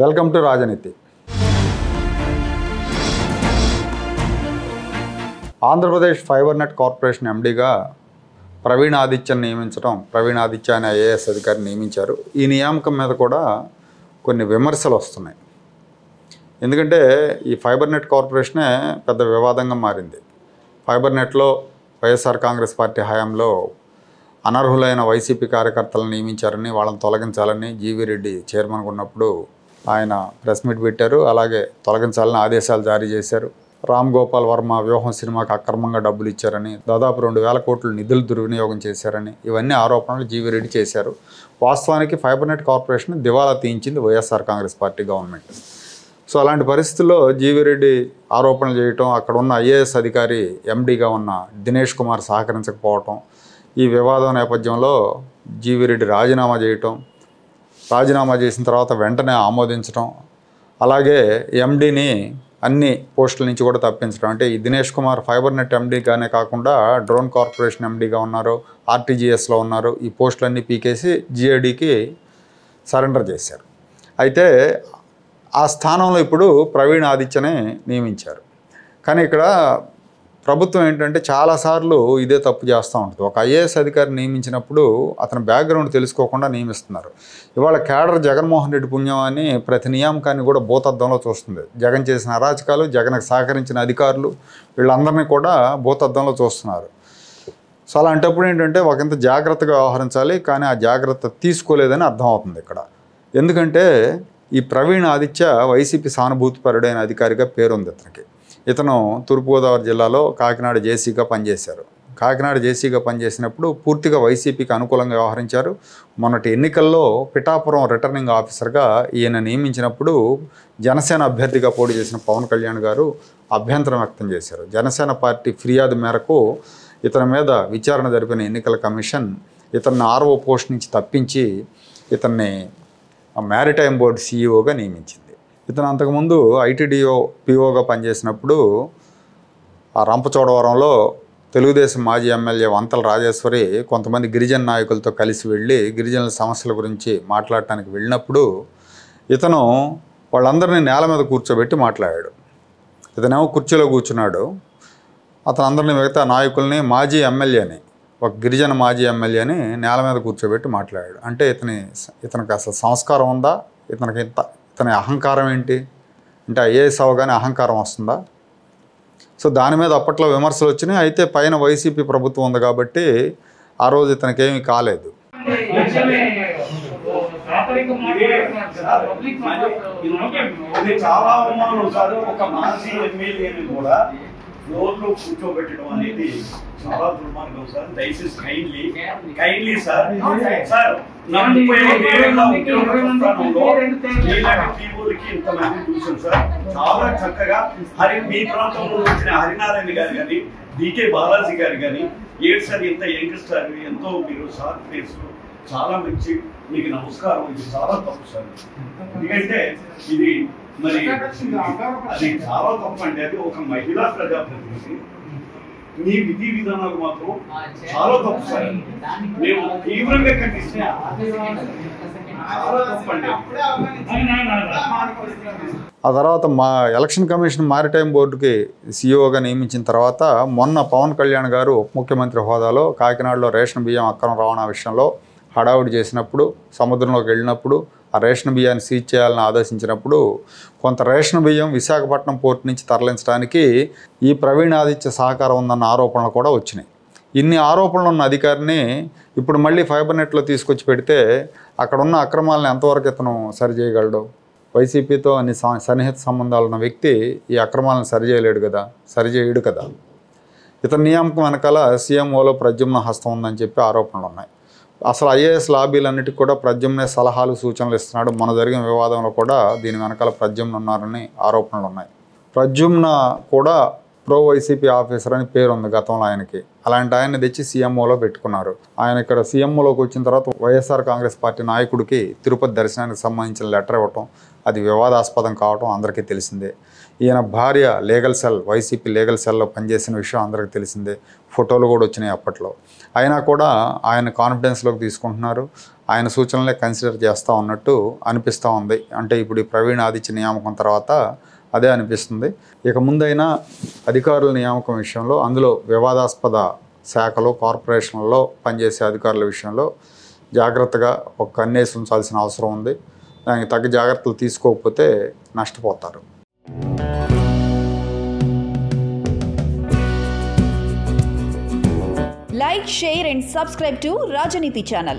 Welcome to రాజనీతి. Andhra Pradesh fibre net corporation ఎండీగా Praveen ఆదిత్యను నియమించడం, ప్రవీణ్ ఆదిత్య అనే ఐఏఎస్ అధికారిని నియమించారు. ఈ నియామకం మీద కూడా కొన్ని విమర్శలు వస్తున్నాయి. ఎందుకంటే ఈ ఫైబర్ నెట్ కార్పొరేషనే పెద్ద వివాదంగా మారింది. ఫైబర్ నెట్లో వైఎస్ఆర్ కాంగ్రెస్ పార్టీ హయాంలో అనర్హులైన వైసీపీ కార్యకర్తలను నియమించారని, వాళ్ళని తొలగించాలని జీవీ రెడ్డి చైర్మన్గా ఉన్నప్పుడు ఆయన ప్రెస్ మీట్ పెట్టారు. అలాగే తొలగించాలని ఆదేశాలు జారీ చేశారు. రామ్ గోపాల్ వర్మ వ్యూహం సినిమాకి అక్రమంగా డబ్బులు ఇచ్చారని, దాదాపు 2,000 కోట్ల నిధులు దుర్వినియోగం చేశారని, ఇవన్నీ ఆరోపణలు జీవీ రెడ్డి చేశారు. వాస్తవానికి ఫైబర్ నెట్ కార్పొరేషన్ దివాలా తీయించింది YSR Congress party government. So అలాంటి పరిస్థితుల్లో జీవీ రెడ్డి ఆరోపణలు చేయటం, అక్కడ ఉన్న ఐఏఎస్ అధికారి ఎండీగా ఉన్న దినేష్ కుమార్ సహకరించకపోవటం, ఈ వివాదం నేపథ్యంలో జీవీ రెడ్డి రాజీనామా చేయటం, రాజీనామా చేసిన తర్వాత వెంటనే ఆమోదించడం, అలాగే ఎండీని అన్ని పోస్టుల నుంచి కూడా తప్పించడం. అంటే ఈ దినేష్ కుమార్ ఫైబర్ నెట్ ఎండీగానే కాకుండా డ్రోన్ కార్పొరేషన్ ఎండీగా ఉన్నారు, ఆర్టీజీఎస్లో ఉన్నారు. ఈ పోస్టులన్నీ పీకేసి జీఏడీకి సరెండర్ చేశారు. అయితే ఆ స్థానంలో ఇప్పుడు ప్రవీణ్ ఆదిత్యని నియమించారు. కానీ ఇక్కడ ప్రభుత్వం ఏంటంటే చాలాసార్లు ఇదే తప్పు చేస్తూ ఉంటుంది. ఒక ఐఏఎస్ అధికారిని నియమించినప్పుడు అతని బ్యాక్గ్రౌండ్ తెలుసుకోకుండా నియమిస్తున్నారు. ఇవాళ కేడర్ జగన్మోహన్ రెడ్డి పుణ్యం అని ప్రతి నియామకాన్ని కూడా భూతద్దంలో చూస్తుంది. జగన్ చేసిన అరాచకాలు, జగన్కి సహకరించిన అధికారులు, వీళ్ళందరినీ కూడా భూతద్దంలో చూస్తున్నారు. సో అలాంటప్పుడు ఏంటంటే ఒకంత జాగ్రత్తగా వ్యవహరించాలి. కానీ ఆ జాగ్రత్త తీసుకోలేదని అర్థమవుతుంది ఇక్కడ. ఎందుకంటే ఈ ప్రవీణ్ ఆదిత్య వైసీపీ సానుభూతిపరుడైన అధికారిగా పేరుంది ఇతనికి. ఇతను తూర్పుగోదావరి జిల్లాలో కాకినాడ జేసీగా పనిచేశారు. కాకినాడ జేసీగా పనిచేసినప్పుడు పూర్తిగా వైసీపీకి అనుకూలంగా వ్యవహరించారు. మొన్నటి ఎన్నికల్లో పిఠాపురం రిటర్నింగ్ ఆఫీసర్గా ఈయన నియమించినప్పుడు జనసేన అభ్యర్థిగా పోటీ చేసిన పవన్ కళ్యాణ్ గారు అభ్యంతరం వ్యక్తం చేశారు. జనసేన పార్టీ ఫిర్యాదు మేరకు ఇతని మీద విచారణ జరిపిన ఎన్నికల కమిషన్ ఇతన్ని ఆర్ఓ పోస్ట్ నుంచి తప్పించి ఇతన్ని మ్యారిటైమ్ బోర్డు సీఈఓగా నియమించింది. ఇతను అంతకుముందు ఐటీడీఓ పీఓగా పనిచేసినప్పుడు ఆ రంపచోడవరంలో తెలుగుదేశం మాజీ ఎమ్మెల్యే వంతల రాజేశ్వరి కొంతమంది గిరిజన నాయకులతో కలిసి వెళ్ళి గిరిజనుల సమస్యల గురించి మాట్లాడటానికి వెళ్ళినప్పుడు ఇతను వాళ్ళందరినీ నేల మీద కూర్చోబెట్టి మాట్లాడాడు. ఇతనేమో కుర్చీలో కూర్చున్నాడు. అతను అందరినీ మిగతా నాయకుల్ని, మాజీ ఎమ్మెల్యేని, ఒక గిరిజన మాజీ ఎమ్మెల్యేని నేల మీద కూర్చోబెట్టి మాట్లాడాడు. అంటే ఇతనికి అసలు సంస్కారం ఉందా? ఇతని అహంకారం ఏంటి? అంటే ఐఏఎస్ అవగానే అహంకారం వస్తుందా? సో దాని మీద అప్పట్లో విమర్శలు వచ్చినాయి. అయితే పైన వైసీపీ ప్రభుత్వం ఉంది కాబట్టి ఆ రోజు ఇతనికి ఏమీ కాలేదు. ఫ్లోర్లో కూర్చోబెట్టడం అనేది చాలా దుర్మార్గం సార్. దయచేసి కైండ్లీ సార్ నా 35 ఏళ్ల ఉద్యోగ ప్రస్థానంలో మీలాంటి టీవోలకి ఇంతమంది చూసాను సార్. చాలా చక్కగా మీ ప్రాంతంలో వచ్చిన హరినారాయణ గారు కానీ, డికే బాలాజీ గారు కానీ, ఏడు సార్ ఇంత యంగ్స్టర్ ఎంతో మీరు సార్ ఫేస్ చాలా మంచి, మీకు నమస్కారం. ఇది చాలా తప్పు సార్. ఎందుకంటే ఇది మరి అది చాలా తప్పు అండి. అది ఒక మహిళా ప్రజాప్రతినిధి మీ విధి విధానాలు మాత్రం చాలా తప్పు సార్. మేము తీవ్రంగా ఖండిస్తున్నాం. చాలా తప్పు అండి. ఆ తర్వాత మా ఎలక్షన్ కమిషన్ మారిటైమ్ బోర్డుకి సీఈఓగా నియమించిన తర్వాత మొన్న పవన్ కళ్యాణ్ గారు ఉప ముఖ్యమంత్రి హోదాలో కాకినాడలో రేషన్ బియ్యం అక్రమ రవాణా విషయంలో హడావుడి చేసినప్పుడు, సముద్రంలోకి వెళ్ళినప్పుడు ఆ రేషన్ బియ్యాన్ని సీజ్ చేయాలని ఆదేశించినప్పుడు కొంత రేషన్ బియ్యం విశాఖపట్నం పోర్టు నుంచి తరలించడానికి ఈ ప్రవీణ్ ఆదిత్య సహకారం ఉందన్న ఆరోపణలు కూడా వచ్చినాయి. ఇన్ని ఆరోపణలు ఉన్న అధికారిని ఇప్పుడు మళ్ళీ ఫైబర్ నెట్లో తీసుకొచ్చి పెడితే అక్కడ ఉన్న అక్రమాలను ఎంతవరకు ఇతను సరిచేయగలడు? వైసీపీతో అన్ని సన్నిహిత సంబంధాలు ఉన్న వ్యక్తి ఈ అక్రమాలను సరిచేయడు కదా. ఇతని నియామకం వెనకాల సీఎంఓలో ప్రద్యుమ్న హస్తం ఉందని చెప్పి ఆరోపణలు ఉన్నాయి. అసలు ఐఏఎస్ లాబీలన్నిటికీ కూడా ప్రద్యుమ్నే సలహాలు, సూచనలు ఇస్తున్నాడు. మన జరిగిన వివాదంలో కూడా దీని వెనకాల ప్రద్యుమ్న ఉన్నారని ఆరోపణలు ఉన్నాయి. ప్రద్యుమ్న కూడా ప్రో వైసీపీ ఆఫీసర్ అని పేరు ఉంది గతంలో ఆయనకి. అలాంటి ఆయన్ని తెచ్చి సీఎంఓలో పెట్టుకున్నారు. ఆయన ఇక్కడ సీఎంఓలోకి వచ్చిన తర్వాత వైఎస్ఆర్ కాంగ్రెస్ పార్టీ నాయకుడికి తిరుపతి దర్శనానికి సంబంధించిన లెటర్ ఇవ్వటం, అది వివాదాస్పదం కావటం అందరికీ తెలిసిందే. ఈయన భార్య లీగల్ సెల్, వైసీపీ లీగల్ సెల్లో పనిచేసిన విషయం అందరికీ తెలిసిందే. ఫోటోలు కూడా వచ్చినాయి అప్పట్లో. అయినా కూడా ఆయన కాన్ఫిడెన్స్లోకి తీసుకుంటున్నారు. ఆయన సూచనలే కన్సిడర్ చేస్తూ ఉన్నట్టు అనిపిస్తూ ఉంది. అంటే ఇప్పుడు ఈ ప్రవీణ్ ఆదిత్య నియామకం తర్వాత అదే అనిపిస్తుంది. ఇక ముందైనా అధికారుల నియామకం విషయంలో, అందులో వివాదాస్పద శాఖలు కార్పొరేషన్లలో పనిచేసే అధికారుల విషయంలో జాగ్రత్తగా ఒక కన్నేసి ఉంచాల్సిన అవసరం ఉంది. దానికి తగ్గ జాగ్రత్తలు తీసుకోకపోతే నష్టపోతారు. Like, share and subscribe to Rajaniti channel.